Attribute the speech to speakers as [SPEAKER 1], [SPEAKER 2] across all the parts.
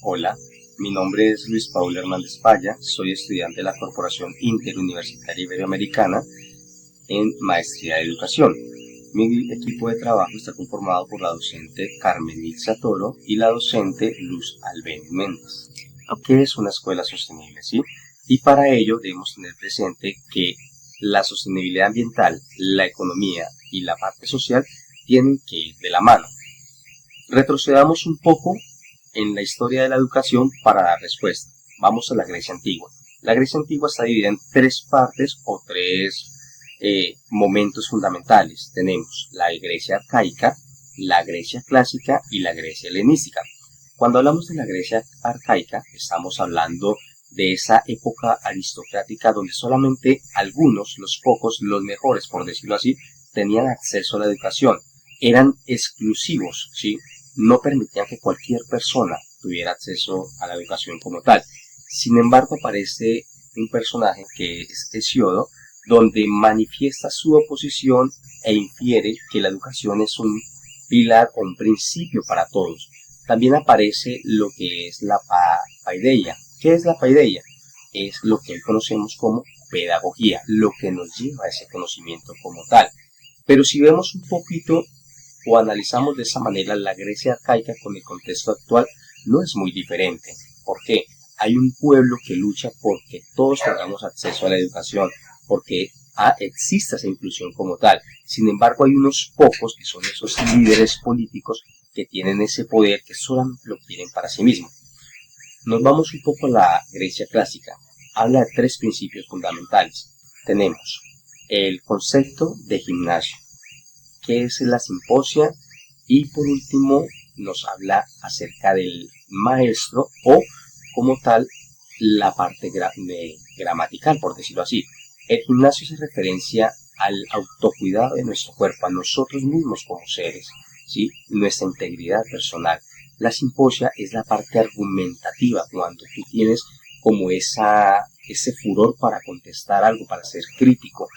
[SPEAKER 1] Hola, mi nombre es Luis Paulo Hernández Paya, soy estudiante de la Corporación Interuniversitaria Iberoamericana en Maestría de Educación. Mi equipo de trabajo está conformado por la docente Carmen Nilza Toro y la docente Luz Albén Méndez. ¿Qué es una escuela sostenible? ¿Sí? Y para ello debemos tener presente que la sostenibilidad ambiental, la economía y la parte social tienen que ir de la mano. Retrocedamos un poco en la historia de la educación para dar respuesta. Vamos a la Grecia antigua. La Grecia antigua está dividida en tres partes o tres momentos fundamentales. Tenemos la Grecia arcaica, la Grecia clásica y la Grecia helenística. Cuando hablamos de la Grecia arcaica, estamos hablando de esa época aristocrática donde solamente algunos, los pocos, los mejores, por decirlo así, tenían acceso a la educación. Eran exclusivos, ¿sí? No permitían que cualquier persona tuviera acceso a la educación como tal. Sin embargo, aparece un personaje que es Hesiodo, donde manifiesta su oposición e infiere que la educación es un pilar o un principio para todos. También aparece lo que es la paideia. ¿Qué es la paideia? Es lo que hoy conocemos como pedagogía, lo que nos lleva a ese conocimiento como tal. Pero si vemos un poquito o analizamos de esa manera la Grecia arcaica con el contexto actual, no es muy diferente. ¿Por qué? Hay un pueblo que lucha porque todos tengamos acceso a la educación, porque exista esa inclusión como tal. Sin embargo, hay unos pocos que son esos líderes políticos que tienen ese poder que solamente lo quieren para sí mismos. Nos vamos un poco a la Grecia clásica. Habla de tres principios fundamentales. Tenemos el concepto de gimnasio, que es la simposia, y por último nos habla acerca del maestro o como tal la parte gramatical, por decirlo así. El gimnasio hace referencia al autocuidado de nuestro cuerpo, a nosotros mismos como seres, ¿sí? Nuestra integridad personal. La simposia es la parte argumentativa, cuando tú tienes como ese furor para contestar algo, para ser crítico.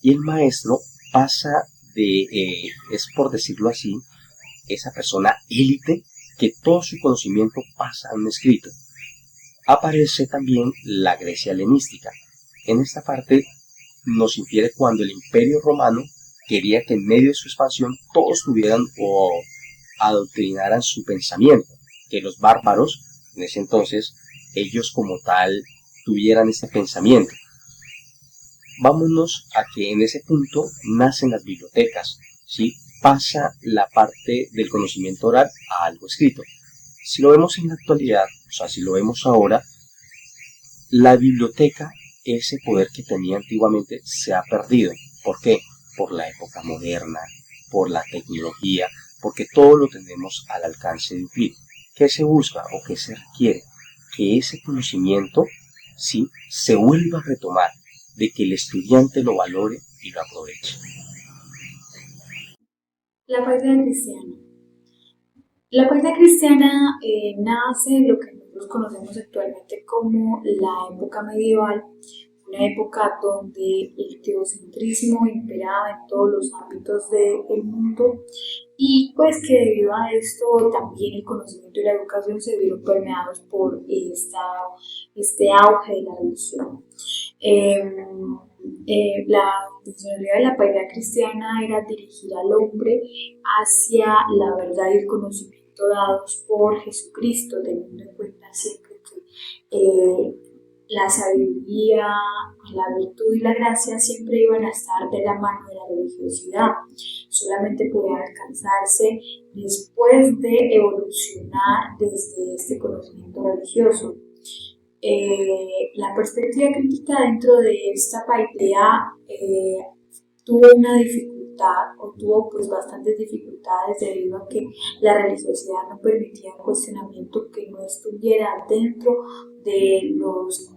[SPEAKER 1] Y el maestro pasa es por decirlo así, esa persona élite que todo su conocimiento pasa a un escrito. Aparece también la Grecia helenística. En esta parte nos infiere cuando el Imperio Romano quería que en medio de su expansión todos tuvieran o adoctrinaran su pensamiento, que los bárbaros, en ese entonces, ellos como tal tuvieran este pensamiento. Vámonos a que en ese punto nacen las bibliotecas, ¿sí? Pasa la parte del conocimiento oral a algo escrito. Si lo vemos en la actualidad, o sea, si lo vemos ahora, la biblioteca, ese poder que tenía antiguamente, se ha perdido. ¿Por qué? Por la época moderna, por la tecnología, porque todo lo tenemos al alcance de un clic. ¿Qué se busca o qué se requiere? Que ese conocimiento, ¿sí?, se vuelva a retomar, de que el estudiante lo valore y lo aproveche.
[SPEAKER 2] La Patria Cristiana. La Patria Cristiana nace en lo que nosotros conocemos actualmente como la época medieval, una época donde el teocentrismo imperaba en todos los ámbitos del mundo y pues que debido a esto también el conocimiento y la educación se vieron permeados por este auge de la religión. Eh, la intencionalidad de la piedad cristiana era dirigir al hombre hacia la verdad y el conocimiento dados por Jesucristo, teniendo en cuenta siempre que la sabiduría, la virtud y la gracia siempre iban a estar de la mano de la religiosidad. Solamente podía alcanzarse después de evolucionar desde este conocimiento religioso. La perspectiva crítica dentro de esta idea tuvo una dificultad o tuvo pues bastantes dificultades debido a que la religiosidad no permitía un cuestionamiento que no estuviera dentro de los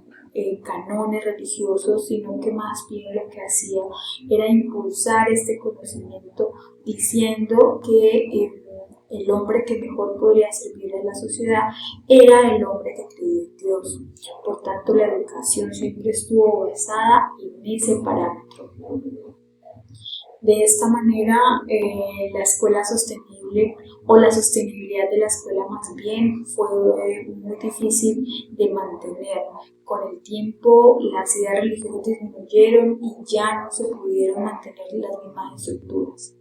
[SPEAKER 2] canones religiosos, sino que más bien lo que hacía era impulsar este conocimiento diciendo que el hombre que mejor podría servir a la sociedad era el hombre que creía en Dios. Por tanto, la educación siempre estuvo basada en ese parámetro. De esta manera, la escuela sostenible sostenible, o la sostenibilidad de la escuela más bien fue muy difícil de mantener. Con el tiempo las ideas religiosas disminuyeron y ya no se pudieron mantener las mismas estructuras.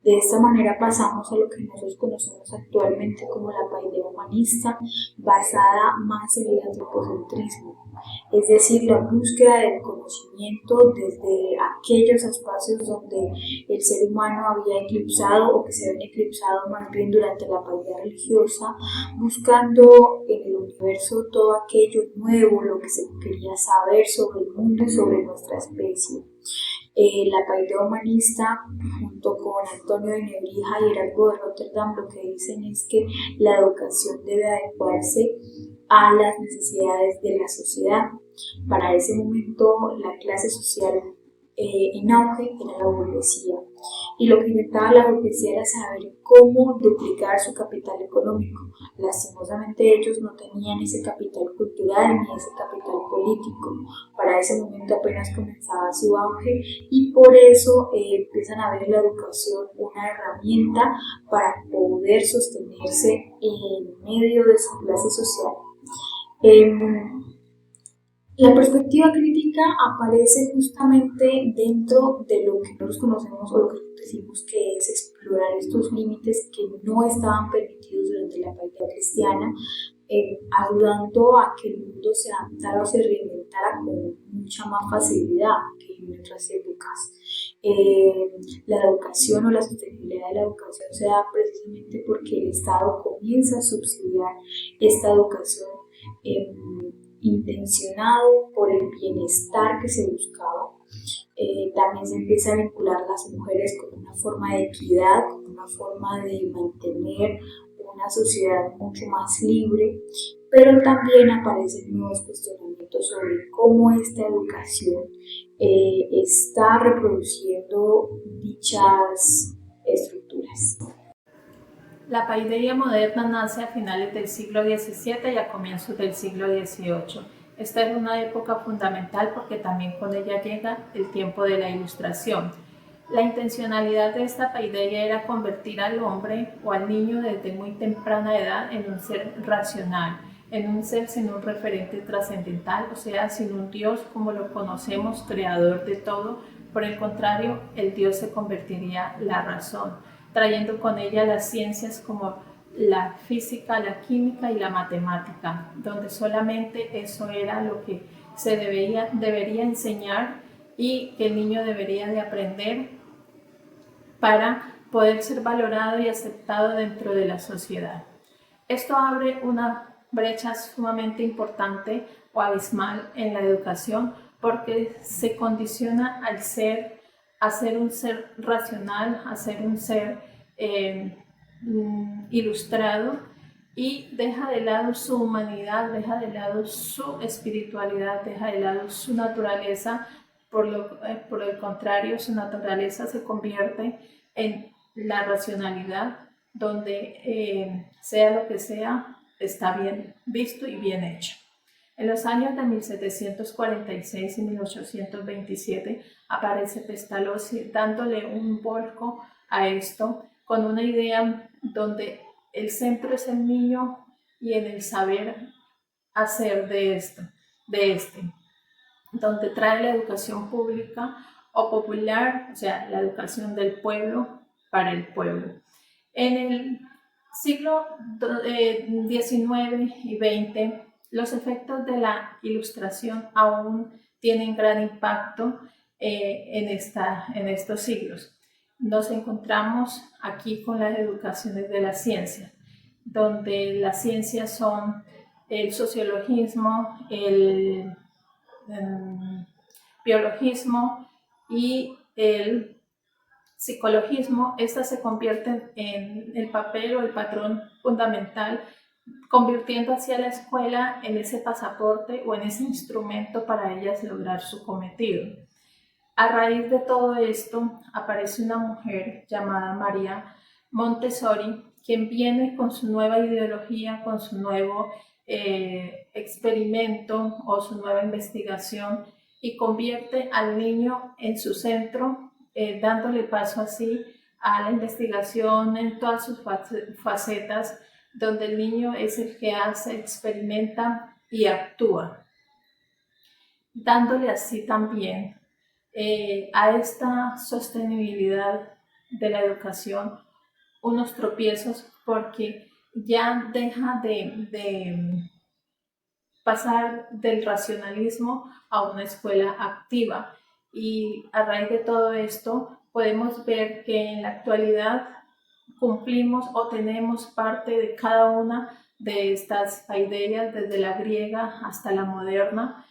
[SPEAKER 2] De esta manera pasamos a lo que nosotros conocemos actualmente como la paideia humanista, basada más en el antropocentrismo, es decir, la búsqueda del conocimiento desde aquellos espacios donde el ser humano había eclipsado o que se habían eclipsado más bien durante la paideia religiosa, buscando en el universo todo aquello nuevo, lo que se quería saber sobre el mundo y sobre nuestra especie. La paideia humanista, junto con Antonio de Nebrija y Heraldo de Rotterdam, lo que dicen es que la educación debe adecuarse a las necesidades de la sociedad. Para ese momento, la clase social en auge era la burguesía, y lo que intentaba la burguesía era saber cómo duplicar su capital económico. Lastimosamente ellos no tenían ese capital cultural ni ese capital político. Para ese momento apenas comenzaba su auge, y por eso empiezan a ver la educación una herramienta para poder sostenerse en medio de su clase social. La perspectiva crítica aparece justamente dentro de lo que nosotros conocemos o lo que decimos que es explorar estos límites que no estaban permitidos durante la paideia cristiana, ayudando a que el mundo se adaptara o se reinventara con mucha más facilidad que en otras épocas. La educación o la sostenibilidad de la educación se da precisamente porque el Estado comienza a subsidiar esta educación intencionado por el bienestar que se buscaba. También se empieza a vincular a las mujeres con una forma de equidad, con una forma de mantener una sociedad mucho más libre, pero también aparecen nuevos cuestionamientos sobre cómo esta educación está reproduciendo dichas estructuras.
[SPEAKER 3] La paideia moderna nace a finales del siglo XVII y a comienzos del siglo XVIII. Esta es una época fundamental porque también con ella llega el tiempo de la Ilustración. La intencionalidad de esta paideia era convertir al hombre o al niño desde muy temprana edad en un ser racional, en un ser sin un referente trascendental, o sea, sin un Dios como lo conocemos, creador de todo. Por el contrario, el Dios se convertiría en la razón, trayendo con ella las ciencias como la física, la química y la matemática, donde solamente eso era lo que se debería enseñar y que el niño debería de aprender para poder ser valorado y aceptado dentro de la sociedad. Esto abre una brecha sumamente importante o abismal en la educación porque se condiciona al ser, a ser un ser racional, a ser un ser ilustrado, y deja de lado su humanidad, deja de lado su espiritualidad, deja de lado su naturaleza. Por el contrario, su naturaleza se convierte en la racionalidad, donde sea lo que sea, está bien visto y bien hecho. En los años de 1746 y 1827 aparece Pestalozzi dándole un vuelco a esto con una idea donde el centro es el niño y en el saber hacer de este, donde trae la educación pública o popular, o sea, la educación del pueblo para el pueblo. En el siglo XIX y XX, los efectos de la Ilustración aún tienen gran impacto en estos siglos. Nos encontramos aquí con las educaciones de la ciencia, donde las ciencias son el sociologismo, el biologismo y el psicologismo. Estas se convierten en el papel o el patrón fundamental, convirtiendo hacia la escuela en ese pasaporte o en ese instrumento para ellas lograr su cometido. A raíz de todo esto aparece una mujer llamada María Montessori, quien viene con su nueva ideología, con su nuevo experimento o su nueva investigación, y convierte al niño en su centro, dándole paso así a la investigación en todas sus facetas, donde el niño es el que hace, experimenta y actúa, dándole así también a esta sostenibilidad de la educación unos tropiezos, porque ya deja de pasar del racionalismo a una escuela activa. Y a raíz de todo esto podemos ver que en la actualidad cumplimos o tenemos parte de cada una de estas ideas, desde la griega hasta la moderna.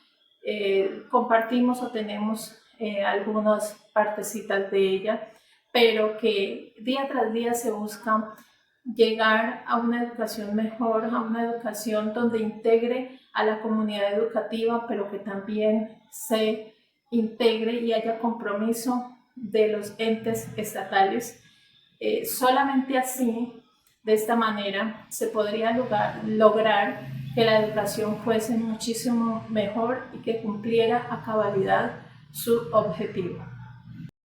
[SPEAKER 3] Compartimos o tenemos algunas partecitas de ella, pero que día tras día se busca llegar a una educación mejor, a una educación donde integre a la comunidad educativa, pero que también se integre y haya compromiso de los entes estatales. Solamente así, de esta manera, se podría lograr que la educación fuese muchísimo mejor y que cumpliera a cabalidad su objetivo.